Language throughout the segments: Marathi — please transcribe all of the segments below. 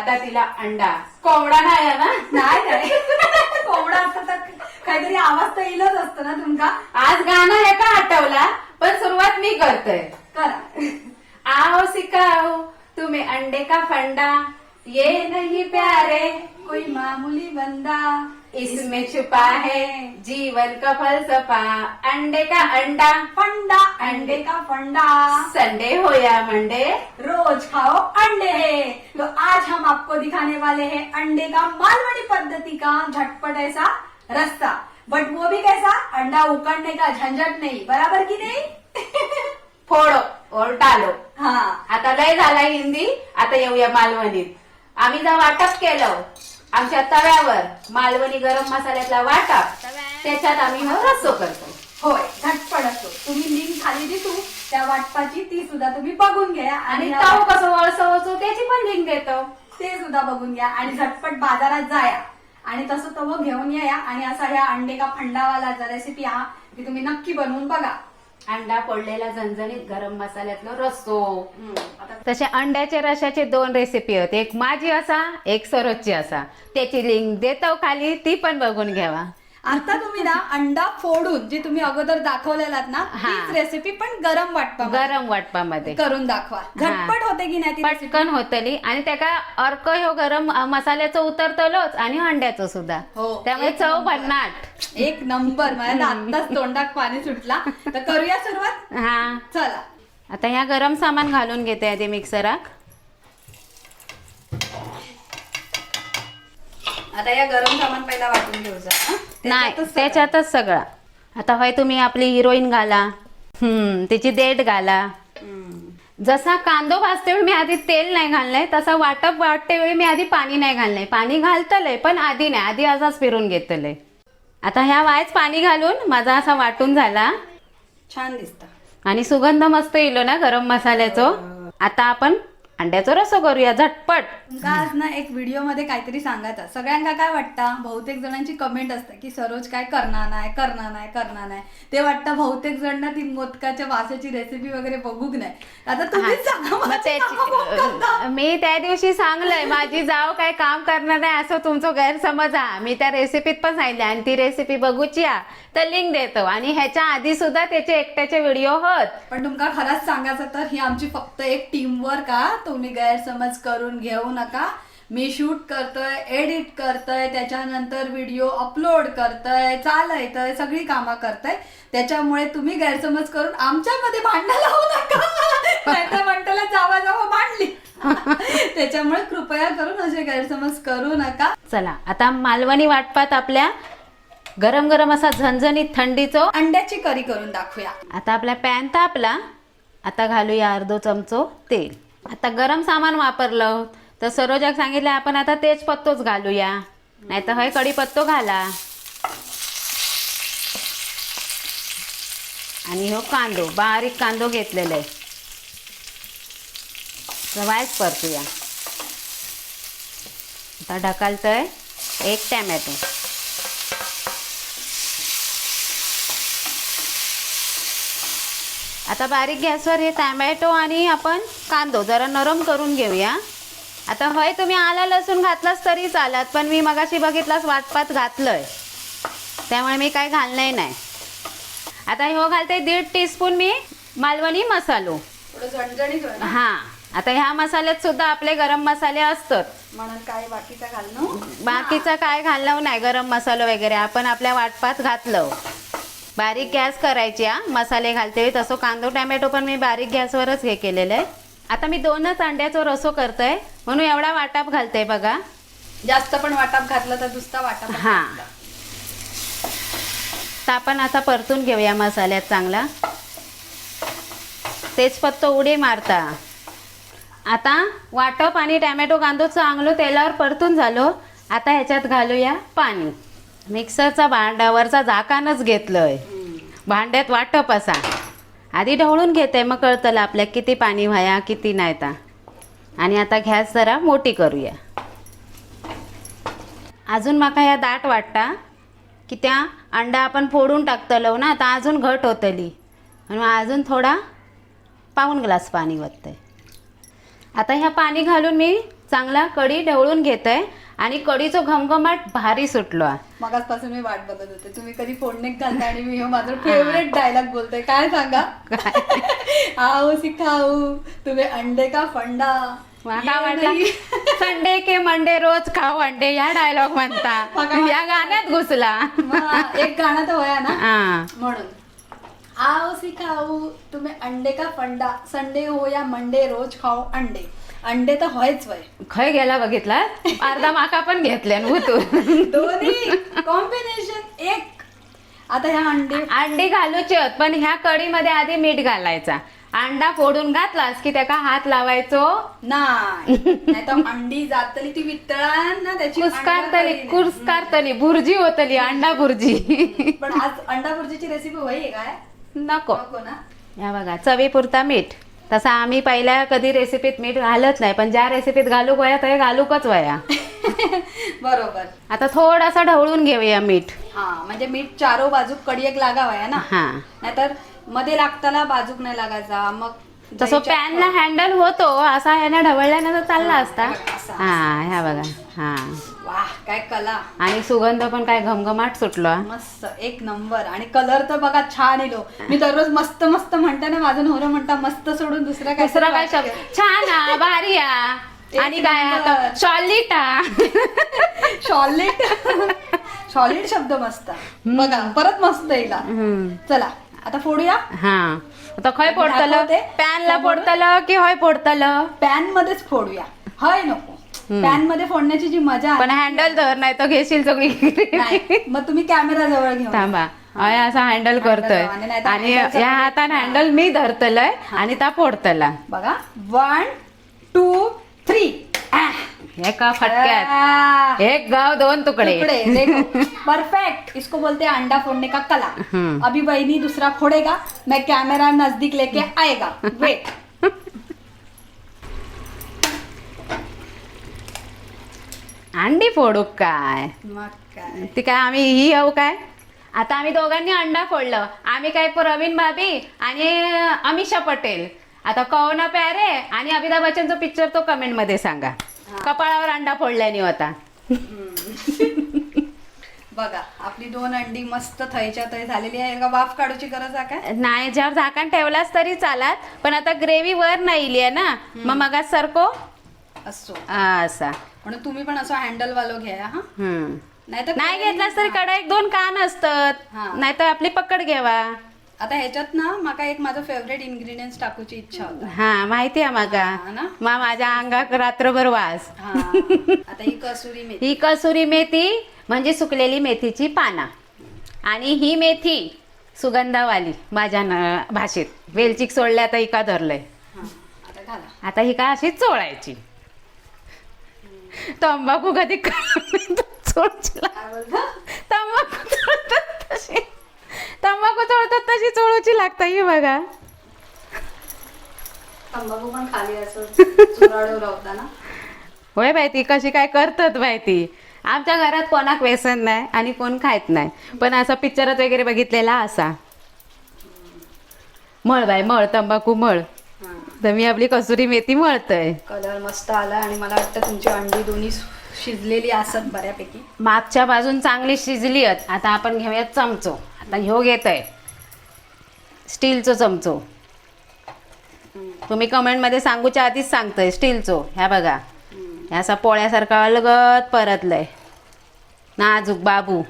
आता तिला अंडा कोंबडा नाही आहे ना? नाही काय कोंबडा असतं तर काहीतरी आवाज तर येईलच असतं ना तुमका. आज गाणं आहे का आठवला, पण सुरुवात मी करतोय. करा. आओ सिखाओ तुम्हें अंडे का फंडा, ये नहीं प्यारे कोई मामूली बंदा, इसमें छुपा है जीवन का फलसफा. अंडे का अंडा, फंडा अंडे का फंडा, संडे हो या मंडे, रोज खाओ अंडे. तो आज हम आपको दिखाने वाले हैं अंडे का मालवनी पद्धति का झटपट ऐसा रास्ता. बट वो भी कैसा, अंडा उकड़ने का झंझट नहीं, बराबर की नहीं. फोडो और डालो. हाँ आता लय झाला हिंदी, आता येऊया मालवणीत. आम्ही जर वाटप केलं आमच्या तव्यावर मालवणी गरम मसाल्यातला वाटप, त्याच्यात आम्ही हा रस्सो करतो. होय, झटपट असतो. तुम्ही लिंक खाली दिसू त्या वाटपाची, ती सुद्धा तुम्ही बघून घ्या आणि आणि ताव कसं वळसवतो त्याची पण लिंक देतो. ते सुद्धा बघून घ्या आणि झटपट बाजारात जाया आणि तसं तवं घेऊन या आणि असा ह्या अंडे का फंडावाला रेसिपी हा ती तुम्ही नक्की बनवून बघा. अंडा फोडलेला झणझणीत गरम मसाल्यातलं रस्सो. आता तसे अंड्याच्या रशाचे 2 रेसिपी आहेत, एक माझी असा एक सरोजची असा. त्याची लिंक देतो खाली, ती पण बघून घ्यावा. आता तुम्ही ना अंडा फोडून जे तुम्ही अगोदर दाखवलेलात ना, हा. तीच रेसिपी पण गरम वाटपा गरम वाटपामध्ये करून दाखवा. झटपट होते की नाही ती recipe? पटकन होतली आणि त्याका अर्क ह्यो गरम मसाल्याचं उतरतलोच आणि अंड्याचं सुद्धा. हो, त्यामुळे एक चव नंबर. भन्नाट. एक नंबर. मला आत्ताच तोंडात पाणी सुटला. तर करूया सुरुवात. हा, चला. आता ह्या गरम सामान घालून घेते आधी मिक्सराक. आता या गरम सामान पहिला वाटून घेऊ जा. हं? नाही, त्याच्यातच त्याच्यातच सगळं. आता होय तुम्ही आपली हिरोईन घाला, तिची देठ घाला. जसा कांदो भाजते वेळी मी आधी तेल नाही घाललंय, तसा वाटप वाटते वेळी मी आधी पाणी नाही घाललंय. पाणी घालतलंय पण आधी नाही, आधी असाच फिरून घेतलंय. आता ह्या वायच पाणी घालून माझा असा वाटून झाला छान दिसतं आणि सुगंध मस्त येलो ना गरम मसाल्याचं. आता आपण अंड्याचं रस्सो करूया झटपट. तुमका आज ना एक व्हिडिओ मध्ये काहीतरी सांगायचं. सगळ्यांना काय वाटतं, बहुतेक जणांची कमेंट असते की सरोज काय करणार नाही. ते वाटतं बहुतेक जण ना ती मोदकाच्या वासाची रेसिपी वगैरे बघूक नाही. आता तुम्हीच सांगा मग मला ती कामं करता. मी त्या दिवशी सांगलंय माझी जाव काय काम करणार नाही असं तुमचं गैरसमज हा. मी त्या रेसिपीत पण सांगितलं आणि ती रेसिपी बघूची हा तर लिंक देतो. आणि ह्याच्या आधी सुद्धा त्याचे एकट्याचे व्हिडिओ होत. पण तुमका खरंच सांगायचं तर ही आमची फक्त एक टीम वर्क हा. तुम्ही गैरसमज करून घेऊ नका. मी शूट करतोय, एडिट करतोय, त्याच्यानंतर व्हिडिओ अपलोड करतोय, चालतंय, सगळी कामं करतोय. त्याच्यामुळे तुम्ही गैरसमज करून आमच्यामध्ये भांडण लावू नका. नाहीतर म्हणताला जावा भांडली. त्याच्यामुळे कृपया करून असे गैरसमज करू नका. चला आता मालवणी वाटपात आपल्या गरम गरम असा झणझणीत थंडीचो अंड्याची करी करून दाखवूया. आता आपला पॅन तापला. आता घालूया अर्धो चमचो तेल. आता गरम सामान वापरलं तर सरोजाक सांगितलं आपण आता तेजपत्तोच घालूया, नाही तर हय कढीपत्तो घाला. आणि हो कांदो, बारीक कांदो घेतलेला आहे, वायच परतूया. आता ढकलतोय एक टॅमॅटो. आता बारीक गॅसवर हे टॅमॅटो आणि आपण कांदो जरा नरम करून घेऊया. आता होय तुम्ही आला लसूण घातलास तरी चालत, पण मी मगाशी बघितलास वाटपात घातलंय त्यामुळे मी काय घालणार नाही. आता हो घालते 1.5 टीस्पून मी मालवणी मसालो. थोडं झणझणीत होय ना. हा, आता ह्या मसाल्यात सुद्धा आपले गरम मसाले असतात. म्हणून काय बाकीचा घालणं, बाकीचं काय घालणं नाही. गरम मसालो वगैरे आपण आपल्या वाटपात घातलं. बारीक गॅस करायची हा मसाले घालते वेळी. तसं कांदो टॅमॅटो पण मी बारीक गॅसवरच हे केलेलं आहे. आता मी 2च अंड्याचा रस्सो करतोय म्हणून एवढा वाटप घालते बघा. जास्त पण वाटप घातलं तर दुसरा वाटप. हा, तर आपण आता परतून घेऊया मसाल्यात चांगला. तेजपत्तो उडी मारता. आता वाटप आणि टॅमॅटो कांदो चांगलो तेलावर परतून झालो. आता ह्याच्यात घालूया पाणी. मिक्सरचा भांड्यावरचा झाकानच घेतलंय. भांड्यात वाटप असा आधी ढवळून घेते, मग कळतलं आपल्या किती पाणी व्हाया किती नाही ता. आणि आता गॅस जरा मोठी करूया. अजून माका ह्या दाट वाटता की त्या अंडा आपण फोडून टाकतलो ना, आता अजून घट होतली आणि अजून थोडा 1 पाऊण ग्लास पाणी वतते. आता ह्या पाणी घालून मी चांगला कढी ढवळून घेतोय आणि कढीचो घमघमाट भारी सुटलो. मगाचपासून मी वाट बघत होते तुम्ही कधी फोडणीत घालता आणि मी माझा फेवरेट डायलॉग बोलतोय. काय सांगा? आओ सिखाऊ तुम्ही अंडे का फंडा माका वाटलं संडे के मंडे रोज खाऊ अंडे या डायलॉग म्हणता या गाण्यात घुसला. एक गाणं तर होया ना हा म्हणून. आओ सिखाऊ तुम्ही अंडे का फंडा संडे हो या मंडे रोज खाऊ अंडे. अंडे तर होयच वय. खय गेला बघितला अर्धा माका पण घेतल्या तू. दोन्ही कॉम्बिनेशन एक. आता ह्या अंडी घालूचे होत पण ह्या कढीमध्ये आधी मीठ घालायचा. अंडा फोडून घातलास की त्याका हात लावायचो नाही तर अंडी जातली ती वितळान ना त्याची कुस्कारतली भुर्जी होतली अंडा भुर्जी. पण आज अंडा भुर्जीची रेसिपी होई काय नको ना. या बघा चवीपुरता मीठ. तसा आम्ही पहिल्या कधी रेसिपीत मीठ घालत नाही पण ज्या रेसिपीत घालूक वया ते घालूकच वया. बरोबर. आता थोडासा ढवळून घेऊया मीठ. हा म्हणजे मीठ चारो बाजूक कडी एक लागावया ना. हा नाहीतर मध्ये लागताना बाजूक नाही लागायचा. मग तसं पॅनला हँडल होतो असा ह्याने ढवळल्यानं चालला असता. हा ह्या बघा. हा वाह काय कला. आणि सुगंध पण काय घमघमाट सुटलो. मस्त एक नंबर. आणि कलर तर बघा छान येलो. मी दररोज मस्त मस्त म्हणते ना माझं नवरा म्हणता मस्त सोडून दुसरा काय शब्द छान हा भारी हा. आणि काय शॉलिटा शॉलिट शॉलिड शब्द मस्त बघा परत मस्त येला. चला आता फोडूया. हा आता खय फोडतलं पॅनला फोडतलं की हय फोडतलं? पॅन मध्येच फोडूया. हय नको पॅन मध्ये फोडण्याची जी मजा पण हँडल धर नाही तर घेशील सगळी. मग तुम्ही कॅमेरा जवळ घेऊन थांबा. अय असा हँडल करतोय आणि या हाताने हँडल मी धरतलय आणि त्या फोडतला. बघा 1 2 3 एका फटक्यात एक गाव दोन तुकडे. परफेक्ट. इसको बोलते हैं अंडा फोड़ने का कला. अभी बहनी दूसरा फोड़ेगा मैं कैमरा नजदीक लेके आएगा. वेट. अंडी फोडू काय ती काय आम्ही ही येऊ काय. आता आम्ही दोघांनी अंडा फोडलं. आम्ही काय प्रवीण भाभी आणि अमिषा पटेल. आता कौन प्यारे आणि अमिताभ बच्चनचा पिक्चर तो कमेंट मध्ये सांगा. कपाळावर अंडा फोडल्याने होता. बघा आपली 2 अंडी मस्त थयच्या थय झालेली आहे. का वाफ काढूची गरज आहे काय? नाही ज्यावर झाकण ठेवलास तरी चालात पण आता ग्रेव्ही वर नाही आहे ना मग मगाच सारखो असो असा. म्हणून तुम्ही पण असं हँडल वालो घ्या. हा नाही घेतलास तरी कडा 1-2 कान असतात. नाहीतर आपली पकड घ्यावा. आता ह्याच्यात ना माका एक माझं फेवरेट इन्ग्रेडियंट्स टाकूची इच्छा होता. हा माहिती आहे माका. माझ्या अंगात रात्रभर वास. आता ही कसुरी मेथी म्हणजे सुकलेली मेथीची पाना. आणि ही मेथी सुगंधावाली माझ्या भाषेत वेलचीक सोडल्या आता हिका धरलंय. आता ही का अशी चोळायची. तंबाखू कधी तंबाखू चोळतात तशी चोळूची लागता. ही बघा तंबाखू पण खाली असं चुराडू लावता ना. होय बाई ती कशी काय करतात बाई ती. आमच्या घरात कोणाक व्यसन नाही आणि कोण खायत नाही पण असा पिक्चरात वगैरे बघितलेला असा. मळ बाई मळ तंबाखू मळ. तर मी आपली कसुरी मेथी मळतय. कलर मस्त आला आणि मला वाटतं तुमची अंडी दोन्ही शिजलेली असत बऱ्यापैकी. मागच्या बाजून चांगली शिजली आहेत. आता आपण घेऊयात चमचो. आता ह्यो घेतोय स्टीलचो चमचो. तुम्ही कमेंट मध्ये सांगूच्या आधीच सांगतोय स्टीलचो. ह्या बघा ह्या असा पोळ्यासारखा अलगत परतलंय नाजूक बाबू.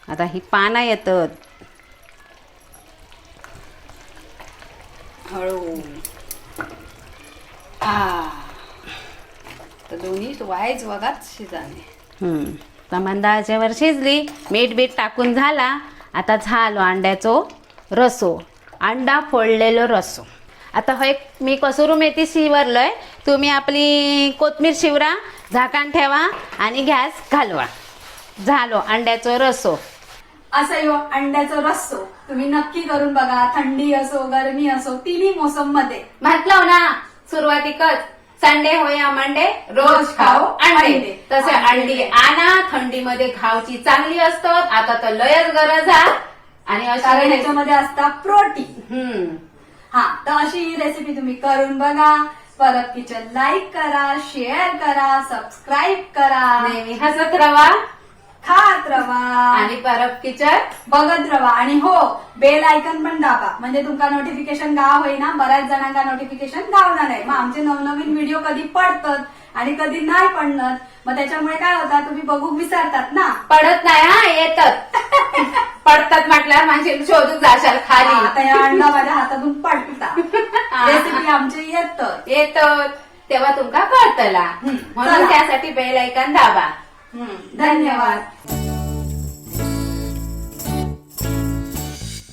आता ही पाना येतात हळू. तर दोन्ही वायच वगात शिजाने. तर मंदाच्यावर शिजली. मीठ बीठ टाकून झाला. आता झालो अंड्याचो रसो. अंडा फोडलेलो रसो. आता हे मी कसुरी मेथी शिवरलोय. तुम्ही आपली कोथमीर शिवरा झाकण ठेवा आणि गॅस घालवा. झालो अंड्याचो रसो. असा यो अंड्याचा रस्सो तुम्ही नक्की करून बघा. थंडी असो गरमी असो तिन्ही मोसम मध्ये. म्हटलं ना सुरुवातीकच संडे हो या मंडे रोज खाओ अंडे. तसे अंडी आणा थंडीमध्ये खावची चांगली असतात. आता तर लयच गरज आहे आणि कारण ह्याच्यामध्ये असतात प्रोटीन. हा तर अशी ही रेसिपी तुम्ही करून बघा. परब किचन लाईक करा, शेअर करा, सबस्क्राईब करा, नेहमी हसत रवा खात रवा आणि परब किचन बघत रवा. आणि हो, बेल आयकन पण दाबा म्हणजे तुमका नोटिफिकेशन गाव होईना. बऱ्याच जणांना नोटिफिकेशन गावणार नाही. मग आमचे नवनवीन व्हिडिओ कधी पडतात आणि कधी नाही पडणार. मग त्याच्यामुळे काय होतं, तुम्ही बघू विसरतात ना. पडत नाही हा, येतात. पडतात म्हटल्यावर माझी शोधून जाशाल खाली. आता या अंडा माझ्या हातातून पडता. रेसिपी आमची येत तेव्हा तुमका कळतला. म्हणून चला. त्यासाठी बेल आयकॉन दाबा. धन्यवाद.